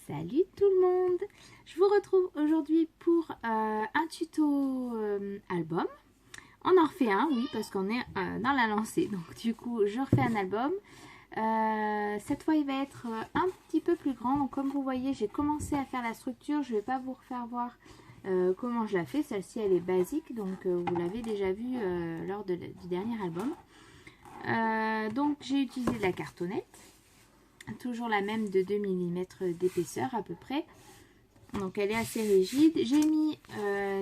Salut tout le monde! Je vous retrouve aujourd'hui pour un tuto album. On en refait un, oui, parce qu'on est dans la lancée. Donc du coup, je refais un album. Cette fois, il va être un petit peu plus grand. Donc comme vous voyez, j'ai commencé à faire la structure. Je ne vais pas vous refaire voir comment je la fais. Celle-ci, elle est basique. Donc vous l'avez déjà vu lors du dernier album. Donc j'ai utilisé de la cartonnette. Toujours la même de 2 mm d'épaisseur à peu près. Donc elle est assez rigide. J'ai mis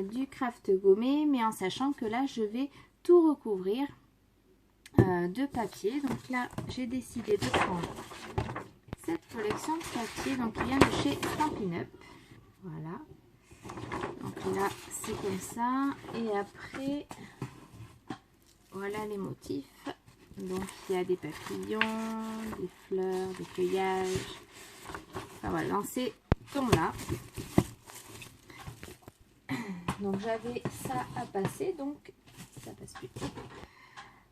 du craft gommé, mais en sachant que là je vais tout recouvrir de papier. Donc là j'ai décidé de prendre cette collection de papier donc qui vient de chez Stampin' Up. Voilà. Donc là c'est comme ça. Et après voilà les motifs. Donc il y a des papillons, des fleurs, des feuillages. Enfin voilà, dans ces tons-là. Donc j'avais ça à passer, donc ça passe plus.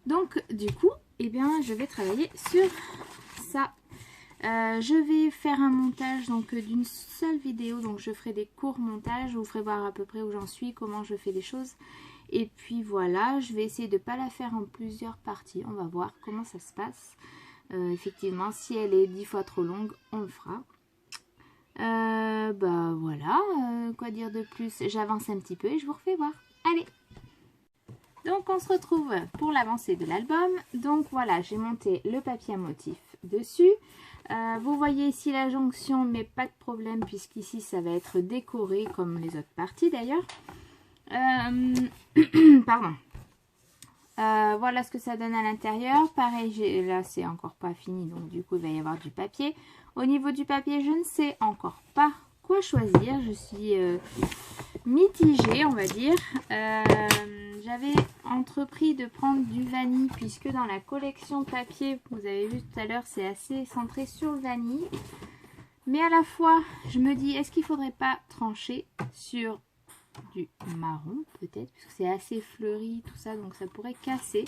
Donc du coup, eh bien je vais travailler sur ça. Je vais faire un montage donc d'une seule vidéo, donc je ferai des courts montages, je vous ferai voir à peu près où j'en suis, comment je fais les choses. Et puis voilà, je vais essayer de ne pas la faire en plusieurs parties. On va voir comment ça se passe. Effectivement, si elle est 10 fois trop longue, on le fera. Bah voilà, quoi dire de plus? J'avance un petit peu et je vous refais voir. Allez! Donc on se retrouve pour l'avancée de l'album. Donc voilà, j'ai monté le papier à motif dessus. Vous voyez ici la jonction, mais pas de problème puisqu'ici ça va être décoré comme les autres parties d'ailleurs. Pardon. Voilà ce que ça donne à l'intérieur. Pareil, là c'est encore pas fini, donc du coup il va y avoir du papier. Au niveau du papier, je ne sais encore pas quoi choisir. Je suis mitigée, on va dire. J'avais entrepris de prendre du vanille puisque dans la collection papier, vous avez vu tout à l'heure, c'est assez centré sur le vanille. Mais à la fois, je me dis, est-ce qu'il ne faudrait pas trancher sur du marron peut-être, parce que c'est assez fleuri tout ça, donc ça pourrait casser.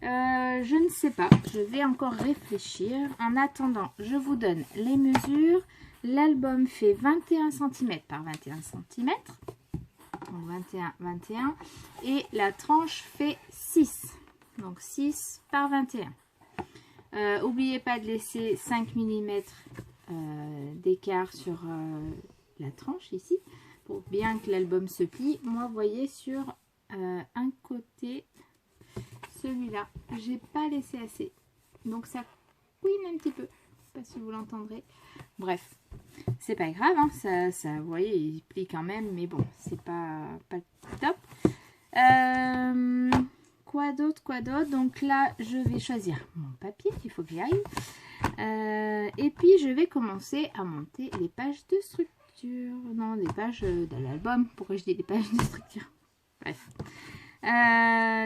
Je ne sais pas, je vais encore réfléchir. En attendant, je vous donne les mesures. L'album fait 21 cm par 21 cm, donc 21, 21, et la tranche fait 6, donc 6 par 21. N'oubliez pas de laisser 5 mm d'écart sur la tranche ici, pour bien que l'album se plie. Moi, vous voyez, sur un côté, celui-là, j'ai pas laissé assez. Donc ça couine un petit peu. Je sais pas si vous l'entendrez. Bref, c'est pas grave. Hein, ça, vous voyez, il plie quand même. Mais bon, c'est pas top. Quoi d'autre, quoi d'autre? Donc là, je vais choisir mon papier. Il faut que j'y aille. Et puis, je vais commencer à monter les pages de structure. Non, des pages de l'album. Pourquoi je dis des pages de structure? Bref.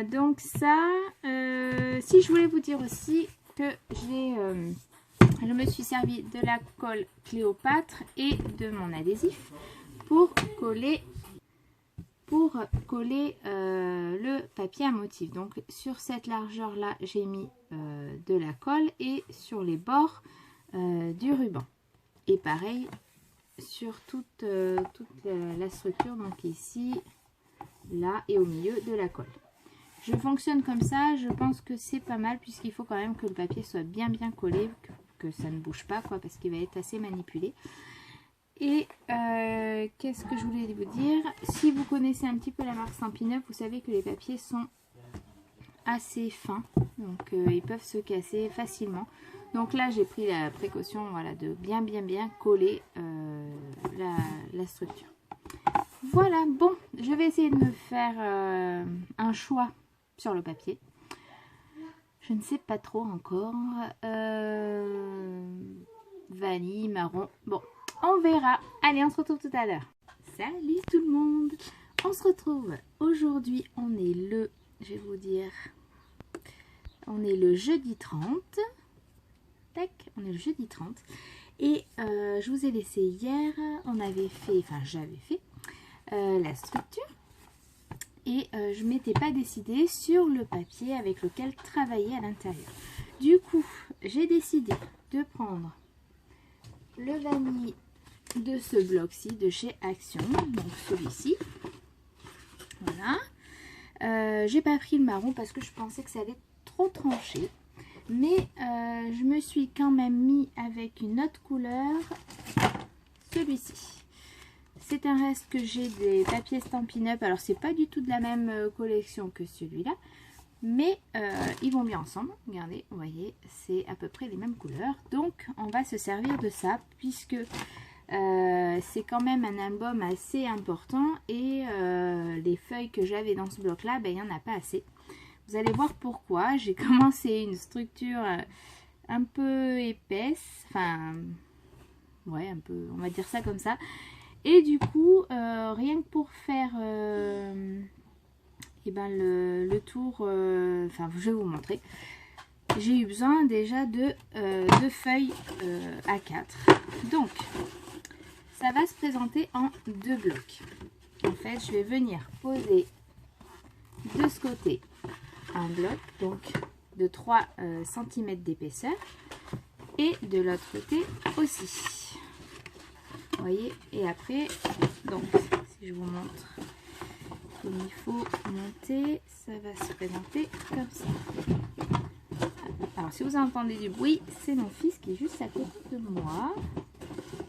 Donc ça, si je voulais vous dire aussi que je me suis servi de la colle Cléopâtre et de mon adhésif pour coller le papier à motif. Donc sur cette largeur là, j'ai mis de la colle et sur les bords du ruban. Et pareil sur toute la structure, donc ici, là et au milieu de la colle. Je fonctionne comme ça, je pense que c'est pas mal puisqu'il faut quand même que le papier soit bien collé, que ça ne bouge pas quoi, parce qu'il va être assez manipulé. Et qu'est-ce que je voulais vous dire? Si vous connaissez un petit peu la marque Stampin' Up, vous savez que les papiers sont assez fins, donc ils peuvent se casser facilement. Donc là j'ai pris la précaution, voilà, de bien coller la structure. Voilà, bon, je vais essayer de me faire un choix sur le papier. Je ne sais pas trop encore. Vanille, marron, bon, on verra. Allez, on se retrouve tout à l'heure. Salut tout le monde. On se retrouve aujourd'hui, on est le, je vais vous dire, on est le jeudi 30. Tac, on est le jeudi 30. Et je vous ai laissé hier, on avait fait, enfin j'avais fait la structure. Et je ne m'étais pas décidée sur le papier avec lequel travailler à l'intérieur. Du coup, j'ai décidé de prendre le vanille de ce bloc-ci de chez Action, donc celui-ci. Voilà. J'ai pas pris le marron parce que je pensais que ça allait trop tranché. Mais je me suis quand même mis avec une autre couleur, celui-ci. C'est un reste que j'ai des papiers Stampin' Up. Alors c'est pas du tout de la même collection que celui-là. Mais ils vont bien ensemble. Regardez, vous voyez, c'est à peu près les mêmes couleurs. Donc on va se servir de ça puisque c'est quand même un album assez important. Et les feuilles que j'avais dans ce bloc-là, ben, il n'y en a pas assez. Vous allez voir pourquoi. J'ai commencé une structure un peu épaisse. Enfin, ouais, un peu, on va dire ça comme ça. Et du coup, rien que pour faire et ben le tour, enfin, je vais vous montrer. J'ai eu besoin déjà de feuilles A4. Donc, ça va se présenter en 2 blocs. En fait, je vais venir poser de ce côté un bloc, donc de 3 cm d'épaisseur, et de l'autre côté aussi. Vous voyez, et après, donc si je vous montre comme il faut monter, ça va se présenter comme ça. Alors si vous entendez du bruit, c'est mon fils qui est juste à côté de moi,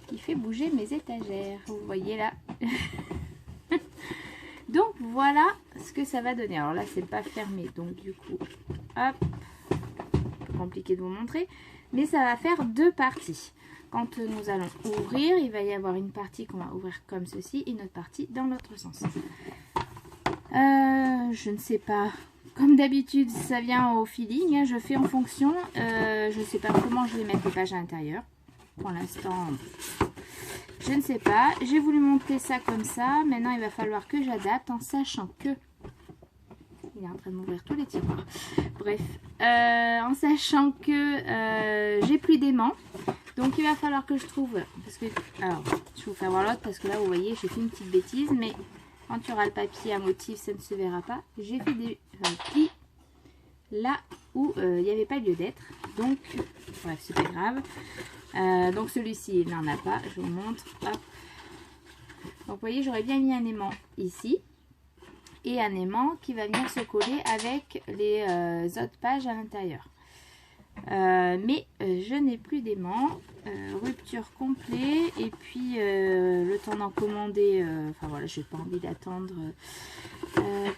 qui fait bouger mes étagères, vous voyez là. Donc voilà ce que ça va donner. Alors là c'est pas fermé, donc du coup hop, compliqué de vous montrer, mais ça va faire 2 parties. Quand nous allons ouvrir, il va y avoir une partie qu'on va ouvrir comme ceci et une autre partie dans l'autre sens. Je ne sais pas, comme d'habitude ça vient au feeling, hein, je fais en fonction. Je ne sais pas comment je vais mettre les pages à l'intérieur. Pour l'instant, je ne sais pas. J'ai voulu monter ça comme ça. Maintenant il va falloir que j'adapte en sachant que... Il est en train de m'ouvrir tous les tiroirs. Bref, en sachant que j'ai plus d'aimant. Donc il va falloir que je trouve, parce que, alors je vais vous faire voir l'autre parce que là vous voyez j'ai fait une petite bêtise, mais quand il y aura le papier à motif ça ne se verra pas. J'ai fait des plis là où il n'y avait pas lieu d'être, donc bref c'est pas grave. Donc celui-ci il n'en a pas, je vous montre, hop. Donc vous voyez j'aurais bien mis un aimant ici et un aimant qui va venir se coller avec les autres pages à l'intérieur. Mais je n'ai plus d'aimant, rupture complet, et puis le temps d'en commander, enfin voilà, je n'ai pas envie d'attendre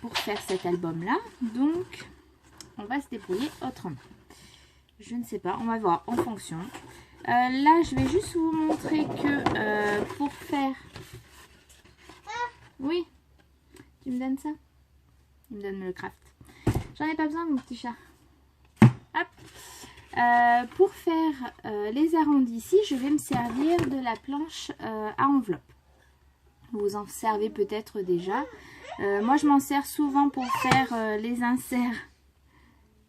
pour faire cet album là, donc on va se débrouiller autrement. Je ne sais pas, on va voir en fonction. Là je vais juste vous montrer que pour faire... Oui, tu me donnes ça? Il me donne le craft. J'en ai pas besoin mon petit chat. Hop. Pour faire les arrondis ici, je vais me servir de la planche à enveloppe. Vous en servez peut-être déjà. Moi, je m'en sers souvent pour faire les inserts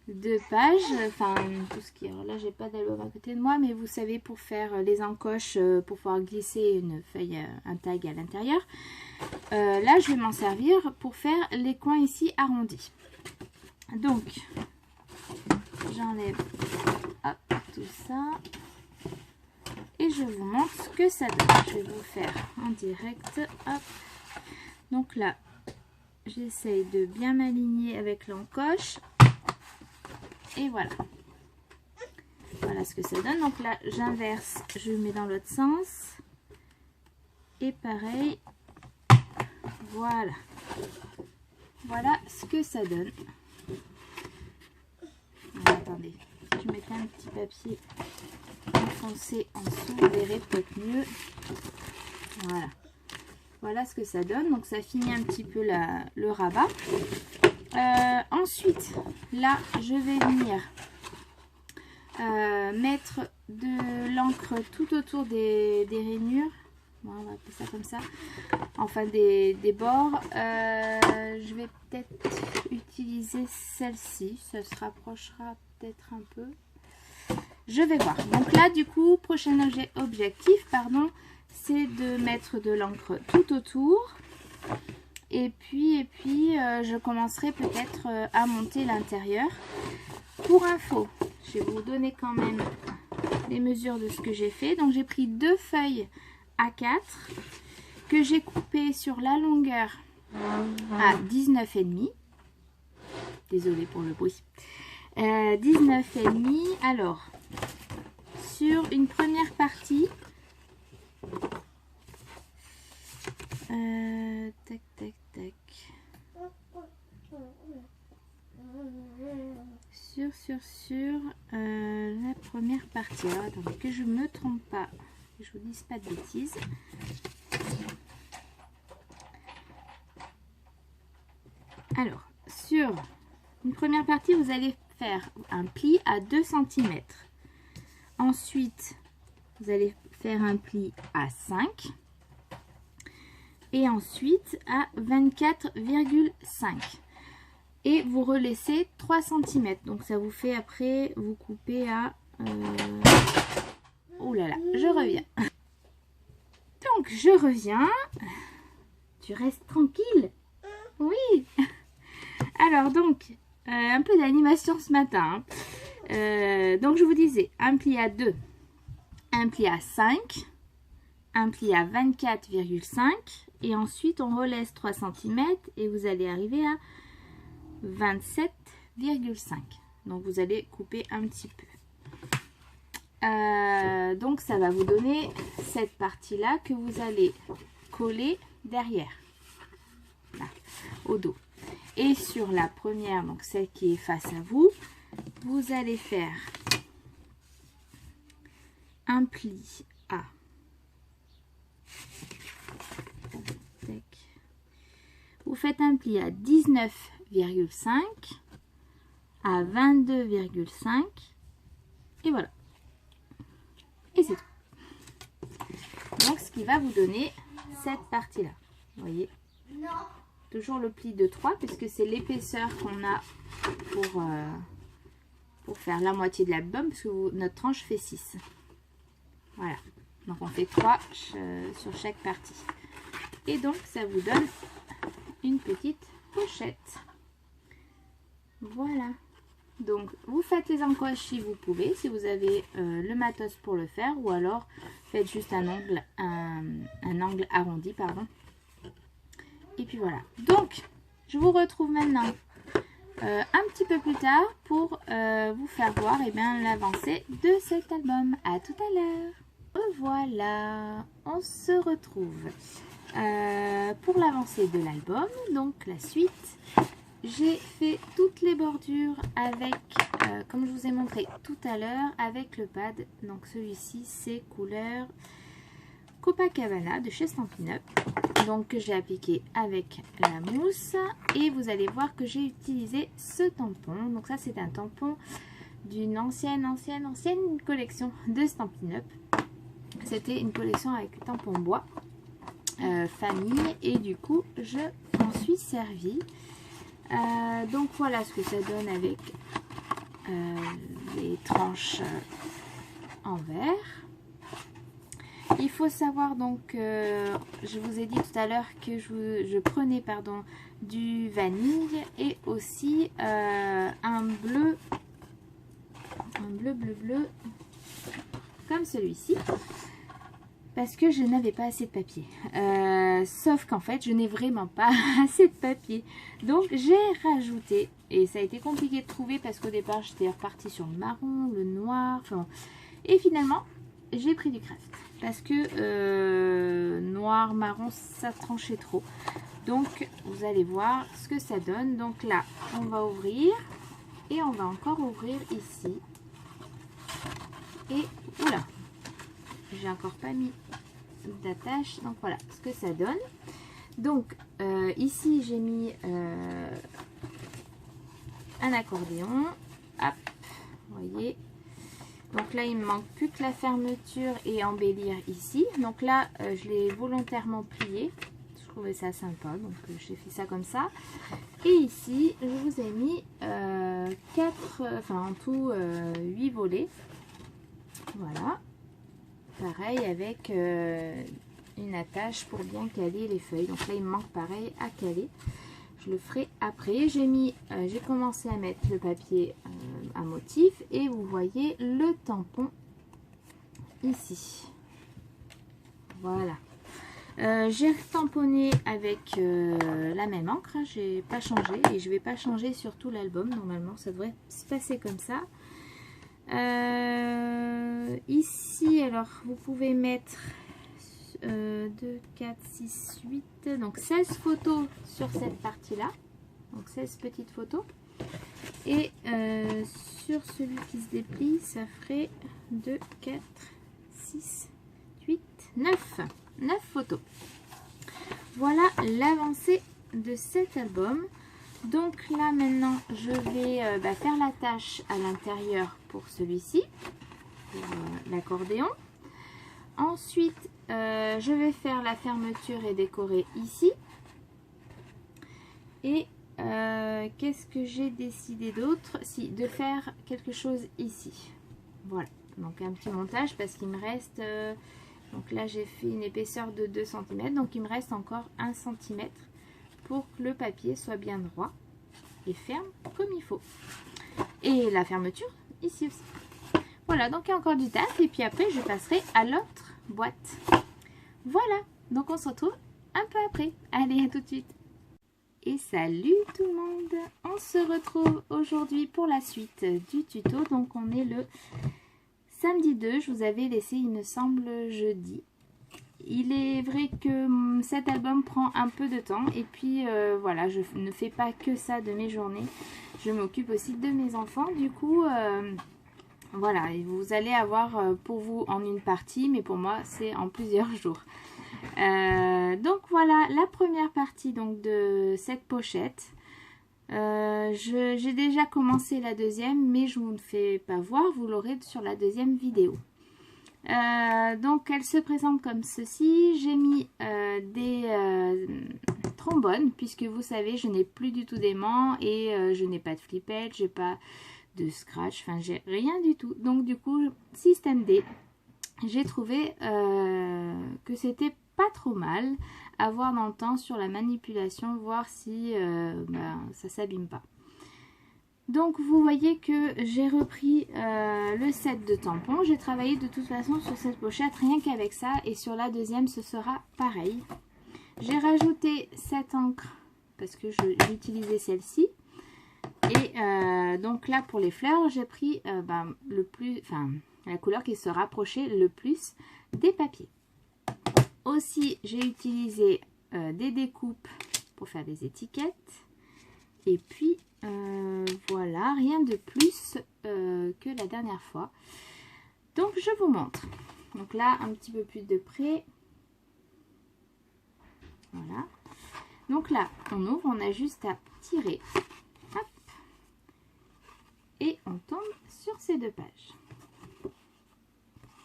de pages. Enfin, tout ce qui est... Alors là, j'ai pas d'album à côté de moi, mais vous savez, pour faire les encoches, pour pouvoir glisser une feuille, un tag à l'intérieur. Là, je vais m'en servir pour faire les coins ici arrondis. Donc... j'enlève tout ça et je vous montre ce que ça donne. Je vais vous faire en direct. Hop. Donc là, j'essaye de bien m'aligner avec l'encoche et voilà. Voilà ce que ça donne. Donc là, j'inverse, je mets dans l'autre sens et pareil. Voilà. Voilà ce que ça donne. Attendez, si je mettais un petit papier enfoncé en dessous, vous verrez peut-être mieux. Voilà. Voilà ce que ça donne. Donc ça finit un petit peu le rabat. Ensuite, là, je vais venir mettre de l'encre tout autour des rainures. Bon, on va appeler ça comme ça. Enfin, des bords. Je vais peut-être utiliser celle-ci. Ça se rapprochera peut-être un peu. Je vais voir. Donc là, du coup, prochain objectif, pardon, c'est de mettre de l'encre tout autour. Et puis je commencerai peut-être à monter l'intérieur. Pour info, je vais vous donner quand même les mesures de ce que j'ai fait. Donc j'ai pris 2 feuilles A4 que j'ai coupées sur la longueur à 19,5. Désolée pour le bruit. 19,5. Alors, sur une première partie, tac, tac, tac. Sur la première partie. Alors, attendez, que je me trompe pas, que je vous dise pas de bêtises. Alors, sur une première partie, vous allez faire un pli à 2 cm. Ensuite, vous allez faire un pli à 5. Et ensuite à 24,5. Et vous relaissez 3 cm. Donc ça vous fait après, vous coupez à... Oh là là, je reviens. Donc je reviens. Tu restes tranquille? Oui. Alors donc, un peu d'animation ce matin. Donc je vous disais, un pli à 2, un pli à 5, un pli à 24,5. Et ensuite on relaisse 3 cm et vous allez arriver à 27,5. Donc vous allez couper un petit peu. Donc ça va vous donner cette partie là que vous allez coller derrière, là, au dos. Et sur la première, donc celle qui est face à vous, vous allez faire un pli à... Vous faites un pli à 19,5, à 22,5 et voilà. Et c'est tout. Donc ce qui va vous donner cette partie-là. Vous voyez, toujours le pli de 3 puisque c'est l'épaisseur qu'on a pour faire la moitié de l'album parce que notre tranche fait 6. Voilà. Donc on fait 3 sur chaque partie. Et donc ça vous donne une petite pochette. Voilà. Donc vous faites les encoches si vous pouvez, si vous avez le matos pour le faire, ou alors faites juste un angle arrondi, pardon. Et puis voilà. Donc je vous retrouve maintenant un petit peu plus tard pour vous faire voir l'avancée de cet album. À tout à l'heure. Voilà, on se retrouve pour l'avancée de l'album. Donc la suite, j'ai fait toutes les bordures avec, comme je vous ai montré tout à l'heure, avec le pad. Donc celui-ci c'est couleur Copacabana de chez Stampin' Up. Donc que j'ai appliqué avec la mousse. Et vous allez voir que j'ai utilisé ce tampon. Donc ça c'est un tampon d'une ancienne collection de Stampin' Up. C'était une collection avec tampon bois famille et du coup je m'en suis servi. Donc voilà ce que ça donne avec les tranches en verre. Il faut savoir donc, je vous ai dit tout à l'heure que je prenais du vanille et aussi un bleu comme celui-ci. Parce que je n'avais pas assez de papier. Sauf qu'en fait, je n'ai vraiment pas assez de papier. Donc, j'ai rajouté. Et ça a été compliqué de trouver parce qu'au départ, j'étais repartie sur le marron, le noir. Enfin, et finalement, j'ai pris du craft. Parce que noir, marron, ça tranchait trop. Donc, vous allez voir ce que ça donne. Donc là, on va ouvrir. Et on va encore ouvrir ici. Et, oula, j'ai encore pas mis d'attache. Donc voilà ce que ça donne. Donc ici j'ai mis un accordéon. Hop, vous voyez. Donc là il me manque plus que la fermeture et embellir ici. Donc là je l'ai volontairement plié. Je trouvais ça sympa, donc j'ai fait ça comme ça. Et ici je vous ai mis 8 volets. Voilà. Pareil avec une attache pour bien caler les feuilles. Donc là il me manque pareil à caler. Je le ferai après. J'ai commencé à mettre le papier à motif et vous voyez le tampon ici. Voilà. J'ai tamponné avec la même encre, hein, j'ai pas changé et je vais pas changer sur tout l'album. Normalement ça devrait se passer comme ça. Ici alors vous pouvez mettre 2, 4, 6, 8, donc 16 photos sur cette partie là, donc 16 petites photos, et sur celui qui se déplie ça ferait 2, 4, 6, 8, 9 photos. Voilà l'avancée de cet album. Donc là maintenant je vais faire la tâche à l'intérieur pour celui-ci, pour l'accordéon. Ensuite je vais faire la fermeture et décorer ici. Et qu'est-ce que j'ai décidé d'autre? Si, de faire quelque chose ici. Voilà, donc un petit montage parce qu'il me reste... donc là j'ai fait une épaisseur de 2 cm, donc il me reste encore 1 cm pour que le papier soit bien droit et ferme comme il faut. Et la fermeture ici aussi. Voilà, donc il y a encore du taf et puis après je passerai à l'autre boîte. Voilà, donc on se retrouve un peu après. Allez, à tout de suite. Et salut tout le monde, on se retrouve aujourd'hui pour la suite du tuto. Donc on est le samedi 2, je vous avais laissé il me semble jeudi. Il est vrai que cet album prend un peu de temps et puis voilà, je ne fais pas que ça de mes journées. Je m'occupe aussi de mes enfants, du coup voilà, vous allez avoir pour vous en une partie, mais pour moi c'est en plusieurs jours. Donc voilà la première partie donc de cette pochette. J'ai déjà commencé la deuxième, mais je ne vous le fais pas voir, vous l'aurez sur la deuxième vidéo. Donc elle se présente comme ceci. J'ai mis des trombones, puisque vous savez je n'ai plus du tout d'aimant et je n'ai pas de flippette, j'ai pas de scratch, enfin j'ai rien du tout. Donc du coup système D, j'ai trouvé que c'était pas trop mal à voir dans le temps sur la manipulation, voir si ça s'abîme pas. Donc vous voyez que j'ai repris le set de tampons. J'ai travaillé de toute façon sur cette pochette rien qu'avec ça, et sur la deuxième ce sera pareil. J'ai rajouté cette encre parce que j'utilisais celle-ci. Et donc là pour les fleurs j'ai pris la couleur qui se rapprochait le plus des papiers. Aussi j'ai utilisé des découpes pour faire des étiquettes. Et puis voilà, rien de plus que la dernière fois. Donc je vous montre. Donc là un petit peu plus de près. Voilà. Donc là on ouvre, on a juste à tirer. Hop. Et on tombe sur ces deux pages.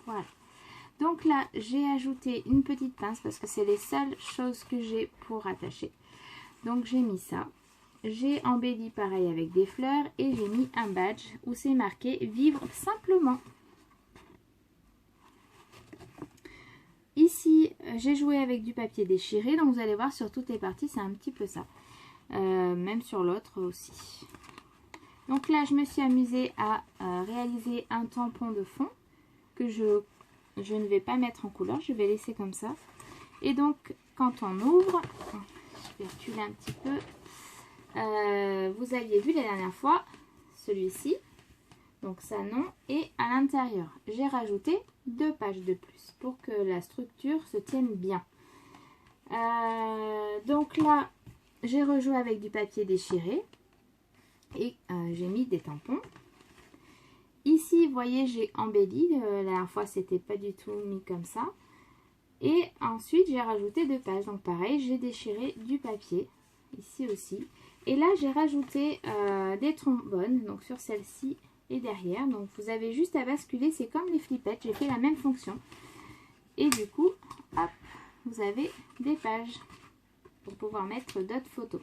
Voilà. Donc là j'ai ajouté une petite pince parce que c'est les seules choses que j'ai pour attacher. Donc j'ai mis ça. J'ai embelli pareil avec des fleurs et j'ai mis un badge où c'est marqué vivre simplement. Ici j'ai joué avec du papier déchiré, donc vous allez voir sur toutes les parties c'est un petit peu ça, même sur l'autre aussi. Donc là je me suis amusée à réaliser un tampon de fond que je ne vais pas mettre en couleur, je vais laisser comme ça. Et donc quand on ouvre, je vais reculer un petit peu. Vous aviez vu la dernière fois celui-ci, donc ça non, et à l'intérieur j'ai rajouté 2 pages de plus pour que la structure se tienne bien. Donc là j'ai rejoué avec du papier déchiré et j'ai mis des tampons. Ici vous voyez j'ai embelli, la dernière fois c'était pas du tout mis comme ça, et ensuite j'ai rajouté 2 pages, donc pareil j'ai déchiré du papier ici aussi. Et là j'ai rajouté des trombones, donc sur celle-ci et derrière. Donc vous avez juste à basculer, c'est comme les flippettes, j'ai fait la même fonction. Et du coup, hop, vous avez des pages pour pouvoir mettre d'autres photos.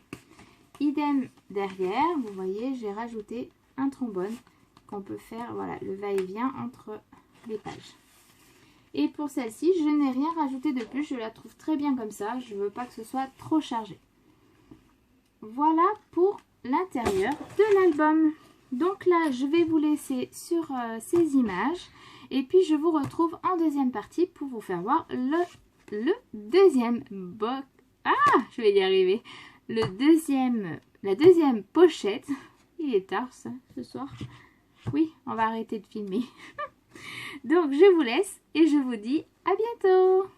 Idem derrière, vous voyez, j'ai rajouté un trombone qu'on peut faire, voilà, le va-et-vient entre les pages. Et pour celle-ci, je n'ai rien rajouté de plus, je la trouve très bien comme ça, je ne veux pas que ce soit trop chargé. Voilà pour l'intérieur de l'album. Donc là je vais vous laisser sur ces images Et puis je vous retrouve en deuxième partie pour vous faire voir le deuxième box. Ah, je vais y arriver. La deuxième pochette. Il est tard ça, ce soir. Oui, on va arrêter de filmer. Donc je vous laisse et je vous dis à bientôt.